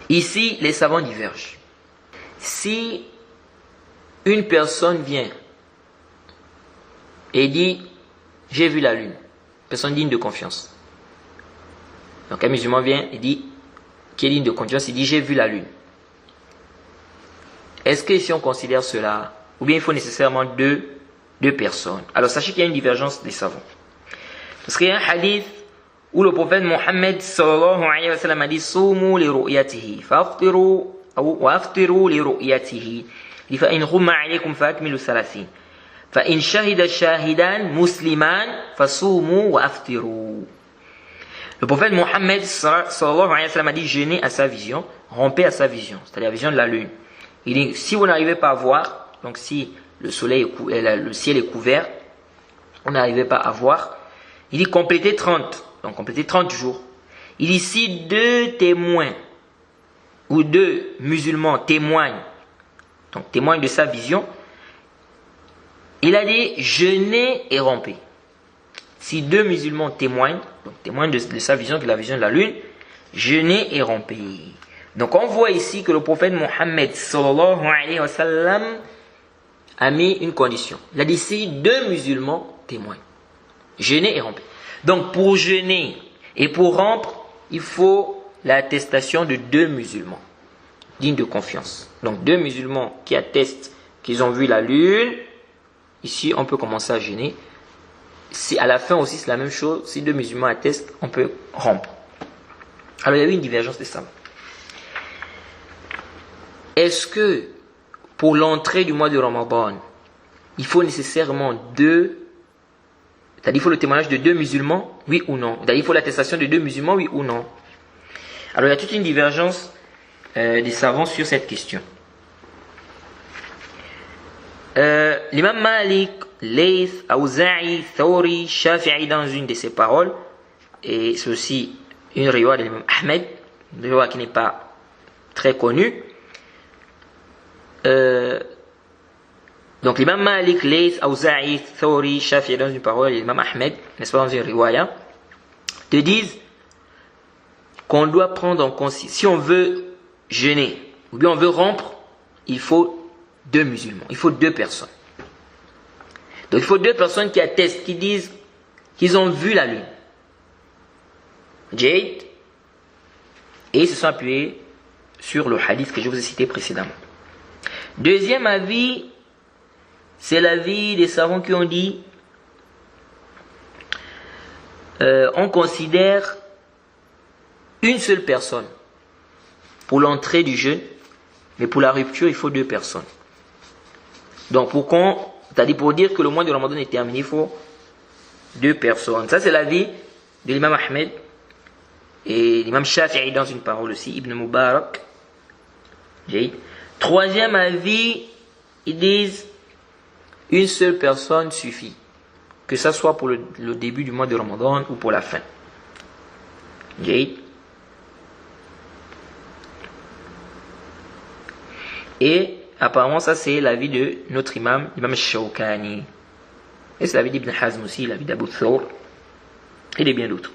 Ici, les savants divergent. Si une personne vient et dit « J'ai vu la lune », personne digne de confiance. Donc un musulman vient et dit, qui est digne de confiance, il dit « J'ai vu la lune ». Est-ce que si on considère cela, ou bien il faut nécessairement deux personnes? Alors sachez qu'il y a une divergence des savants. Parce qu'il y a un hadith où le prophète Mohammed sallallahu alayhi wa sallam a dit Soumu li ru'yatihi faftiru wa aftiru li ru'yatihi fa in ghumma alaykum fa akmilu thalathin fa in shahida shahidan musliman fasumu wa aftiru. Le prophète Mohammed sallallahu alayhi wa sallam a dit jeûnez à sa vision, rompez à sa vision, c'est-à-dire la vision de la lune. Il dit si vous n'arrivez pas à voir, donc si le soleil le ciel est couvert, vous n'arrivez pas à voir, il dit complétez 30. Donc complétez 30 jours. Il dit si deux témoins ou deux musulmans témoignent de sa vision, il a dit jeûnez et rompez. Si deux musulmans témoignent de sa vision, de la vision de la lune, jeûnez et rompez. Donc on voit ici que le prophète Mohammed sallallahu alayhi wa sallam a mis une condition. Il a dit si deux musulmans témoignent, jeûnez et rompez. Donc pour jeûner et pour rompre, il faut l'attestation de deux musulmans dignes de confiance. Donc deux musulmans qui attestent qu'ils ont vu la lune, ici on peut commencer à jeûner. Si à la fin aussi c'est la même chose, si deux musulmans attestent, on peut rompre. Alors il y a eu une divergence de ça. Est-ce que pour l'entrée du mois de Ramadan, il faut nécessairement c'est-à-dire il faut le témoignage de deux musulmans, oui ou non? C'est-à-dire il faut l'attestation de deux musulmans, oui ou non? Alors il y a toute une divergence des savants sur cette question. L'imam Malik, Layth, Awza'i, Thawri, Shafi'i dans une de ses paroles, et c'est aussi une riwaya de l'imam Ahmed, une riwaya qui n'est pas très connue. Donc l'imam Malik, Layth, Awza'i, Thawri, Shafi'i dans une parole et l'imam Ahmed, n'est-ce pas dans une riwaya, te disent qu'on doit prendre en considération, si on veut jeûner ou bien on veut rompre, il faut deux musulmans, il faut deux personnes. Donc il faut deux personnes qui attestent, qui disent qu'ils ont vu la lune. Jade, et ils se sont appuyés sur le hadith que je vous ai cité précédemment. Deuxième avis, c'est l'avis des savants qui ont dit on considère une seule personne pour l'entrée du jeûne, mais pour la rupture, il faut deux personnes. Donc c'est-à-dire pour dire que le mois de Ramadan est terminé, il faut deux personnes. Ça c'est l'avis de l'imam Ahmed et l'imam Shafi'i dans une parole aussi, Ibn Mubarak. Troisième avis, ils disent une seule personne suffit, que ça soit pour le début du mois de Ramadan ou pour la fin. Et apparemment ça c'est l'avis de notre imam, l'imam Shawkani. Et c'est l'avis d'Ibn Hazm aussi, l'avis d'Abu Thawr et de bien d'autres.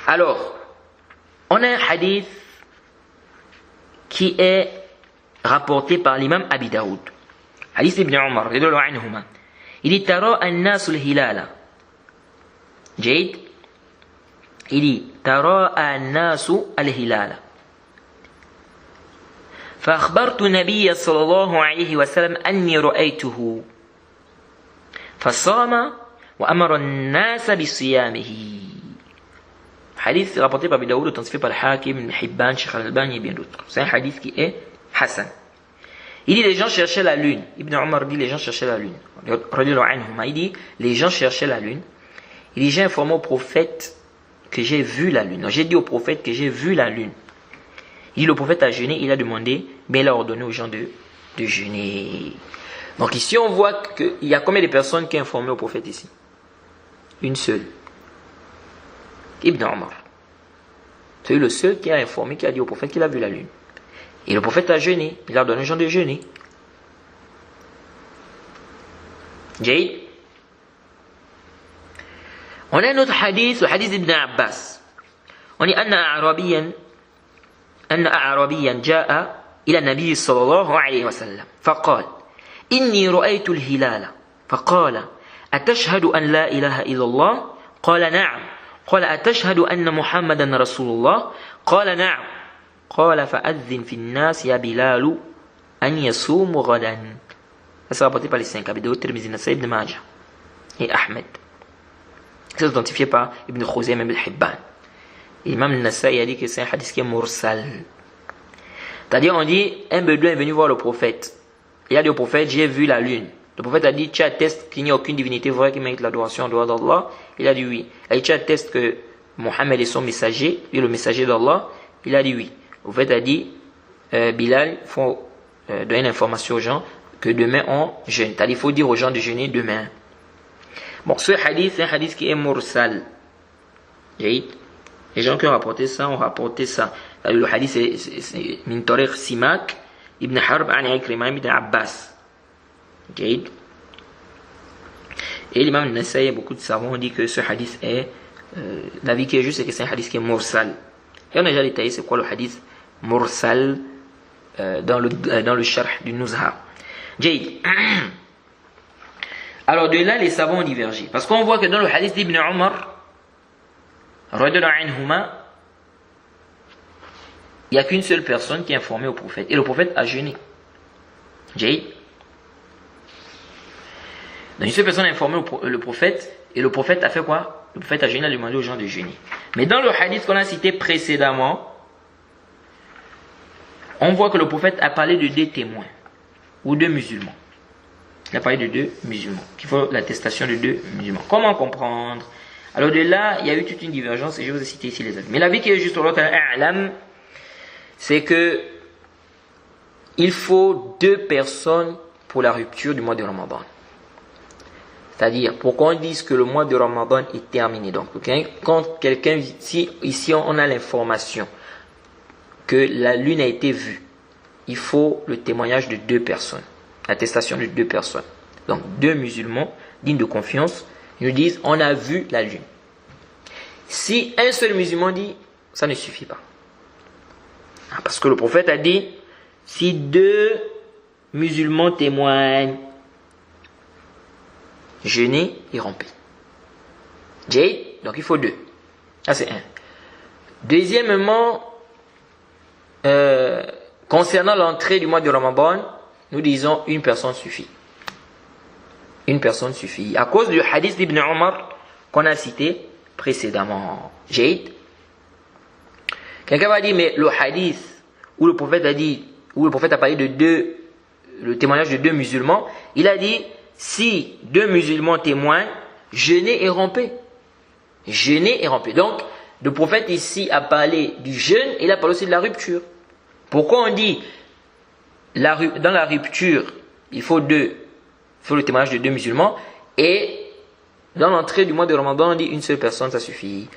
Alors, on a un hadith qui est rapporté par l'imam Abi Daoud. Hadith ibn Umar, il dit Tara an-nasu al-hilala. Jade, il dit Tara an-nasu al-hilala. فأخبرت النبي صلى الله عليه وسلم أني رأيته فصام وأمر الناس بصيامه. Hadith rapporté par Abi Daoud, authentifié par Hakim, Ibn Hibban, Sheikh Al-Albani et bien d'autres. C'est un hadith qui est Hassan. Il dit les gens cherchaient la lune. Ibn Umar dit les gens cherchaient la lune. Il dit les gens cherchaient la lune. Il dit j'ai informé au prophète que j'ai vu la lune. Donc, j'ai dit au prophète que j'ai vu la lune. Il dit le prophète a jeûné, il a demandé, mais il a ordonné aux gens de jeûner. Donc ici on voit qu'il y a combien de personnes qui ont informé au prophète ici? Une seule. Ibn Umar. C'est le seul qui a informé, qui a dit au prophète qu'il a vu la lune. Et le prophète a jeûné, il a ordonné aux gens de jeûner. Jade. On a un autre hadith, le hadith d'Ibn Abbas. On dit Anna Arabiyan أن أعرابيا جاء إلى النبي صلى الله عليه وسلم فقال إني رأيت الهلال فقال أتشهد أن لا إله إلا الله قال نعم قال أتشهد أن محمدا رسول الله قال نعم قال فأذن في الناس يا بلال أن يصوموا غدا. Ça c'est rapporté par les 5 Abu Daoud, Tirmidhi, Nasa'i, Ibn Majah et Ahmed. C'est identifié par Ibn Khuzaym et Ibn Hibban. L'imam Nasa'i a dit que c'est un hadith qui est mursal. C'est-à-dire, on dit, un bédouin est venu voir le prophète. Il a dit au prophète, j'ai vu la lune. Le prophète a dit, tu attestes qu'il n'y a aucune divinité vraie qui mérite l'adoration en dehors d'Allah. Il a dit oui. Il a dit, tu attestes que Mohammed est son messager, lui le messager d'Allah. Il a dit oui. Le prophète a dit, Bilal, il faut donner l'information aux gens que demain on jeûne. C'est-à-dire, il faut dire aux gens de jeûner demain. Bon, ce hadith, c'est un hadith qui est mursal. Les gens qui ont rapporté ça ont rapporté ça. Le hadith, c'est min tariq Simak ibn Harb an Ikrima ibn Abbas. Et l'imam Nasa'i et beaucoup de savants ont dit que ce hadith est l'avis qui est juste, c'est que c'est un hadith qui est mursal. Et on a déjà détaillé c'est quoi le hadith mursal dans le sharh du Nuzha. Alors de là les savants ont divergé parce qu'on voit que dans le hadith d'Ibn Umar radhiyallahu anhuma, il n'y a qu'une seule personne qui est informée au prophète et le prophète a jeûné. Donc une seule personne a informé le prophète et le prophète a fait quoi? Le prophète a jeûné, a demandé aux gens de jeûner. Mais dans le hadith qu'on a cité précédemment, on voit que le prophète a parlé de 2 témoins ou 2 musulmans. Il a parlé de 2 musulmans, qu'il faut l'attestation de 2 musulmans. Comment comprendre? Alors de là, il y a eu toute une divergence et je vous ai cité ici les avis. Mais l'avis qui est juste au a'lam, c'est que il faut 2 personnes pour la rupture du mois de Ramadan. C'est-à-dire, pour qu'on dise que le mois de Ramadan est terminé. Donc, quand quelqu'un, ici on a l'information que la lune a été vue, il faut le témoignage de 2 personnes, l'attestation de 2 personnes. Donc, 2 musulmans dignes de confiance nous disent, on a vu la lune. Si un seul musulman dit, ça ne suffit pas. Parce que le prophète a dit, si 2 musulmans témoignent, jeûner et romper. Donc il faut 2. Ça c'est 1. Deuxièmement, concernant l'entrée du mois de Ramadan, nous disons une personne suffit. Une personne suffit. À cause du hadith d'Ibn Umar qu'on a cité précédemment. Quelqu'un va dire, mais le hadith où le prophète a dit, où le prophète a parlé de le témoignage de 2 musulmans, il a dit, si 2 musulmans témoignent, jeûnez et rompez. Jeûnez et rompez. Donc, le prophète ici a parlé du jeûne et il a parlé aussi de la rupture. Pourquoi on dit dans la rupture, il faut le témoignage de 2 musulmans et dans l'entrée du mois de Ramadan, on dit une seule personne, ça suffit.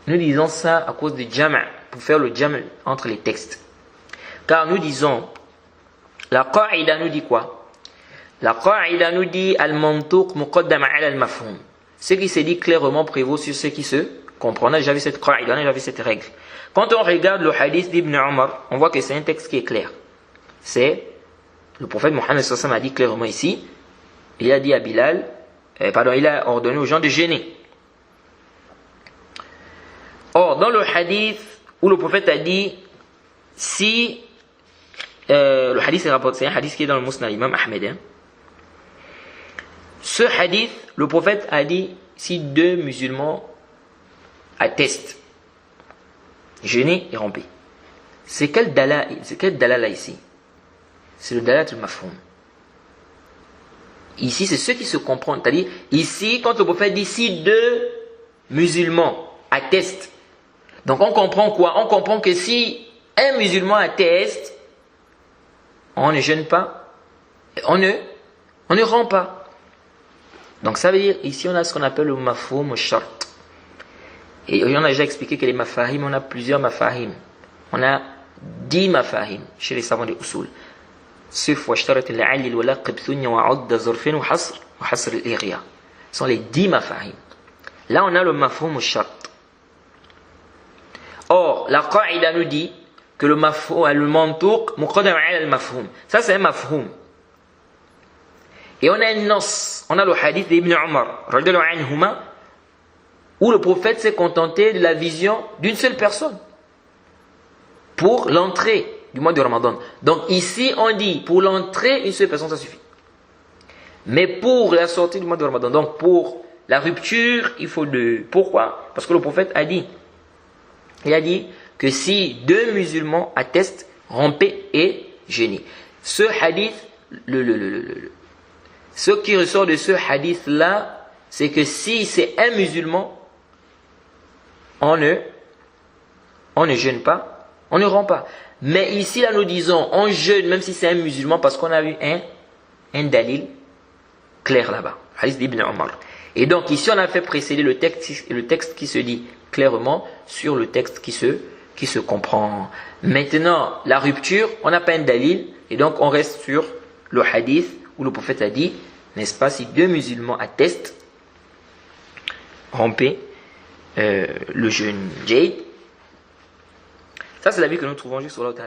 Nous disons ça à cause du jama', pour faire le jama' entre les textes. Car nous disons, la qa'ida nous dit quoi? La qa'ida nous dit al-mantuq muqaddam ala al-mafhum. Ce qui se dit clairement prévaut sur ce qui se comprend. On a déjà vu cette qa'ida, on a déjà vu cette règle. Quand on regarde le hadith d'Ibn Umar, on voit que c'est un texte qui est clair. C'est le prophète Mohammed sallallahu alayhi wa sallam a dit clairement ici, il a dit à Bilal, il a ordonné aux gens de jeûner. Or, dans le hadith où le prophète a dit, si le hadith est rapporté, c'est un hadith qui est dans le Musnad Imam Ahmed. Ce hadith, le prophète a dit, si 2 musulmans attestent, jeûner et romper. C'est quel dalala ici? C'est le dalala al-mafhum. Ici, c'est ceux qui se comprennent. C'est-à-dire, ici, quand le prophète dit, si 2 musulmans attestent, donc on comprend quoi? On comprend que si un musulman atteste, on ne jeûne pas, on ne rompt pas. Donc ça veut dire, ici on a ce qu'on appelle le mafhum shart. Et on a déjà expliqué que les mafahim, on a plusieurs mafahim. On a 10 mafahim chez les savants des usul. Ce sont les 10 mafahim. Là on a le mafhum shart. Or, la qa'ida nous dit que le mantouk muqaddam ala al-mafhum. Ça c'est un mafhum. Et on a un nos, on a le hadith d'Ibn Umar, radiyallahu anhuma, où le prophète s'est contenté de la vision d'une seule personne pour l'entrée du mois de Ramadan. Donc ici on dit pour l'entrée une seule personne ça suffit. Mais pour la sortie du mois de Ramadan, donc pour la rupture, il faut deux. Pourquoi? Parce que le prophète a dit, il a dit que si deux musulmans attestent, rompez et jeûnez. Ce hadith, ce qui ressort de ce hadith-là, c'est que si c'est un musulman, on ne jeûne pas, on ne rompt pas. Mais ici, là, nous disons, on jeûne même si c'est un musulman parce qu'on a vu un dalil clair là-bas. Hadith d'Ibn Umar. Et donc ici, on a fait précéder le texte qui se dit clairement sur le texte qui se comprend. Maintenant, la rupture, on n'a pas un dalil, et donc on reste sur le hadith où le prophète a dit, n'est-ce pas, si deux musulmans attestent, rompez le jeûne. Jade. Ça, c'est l'avis que nous trouvons juste sur l'autre.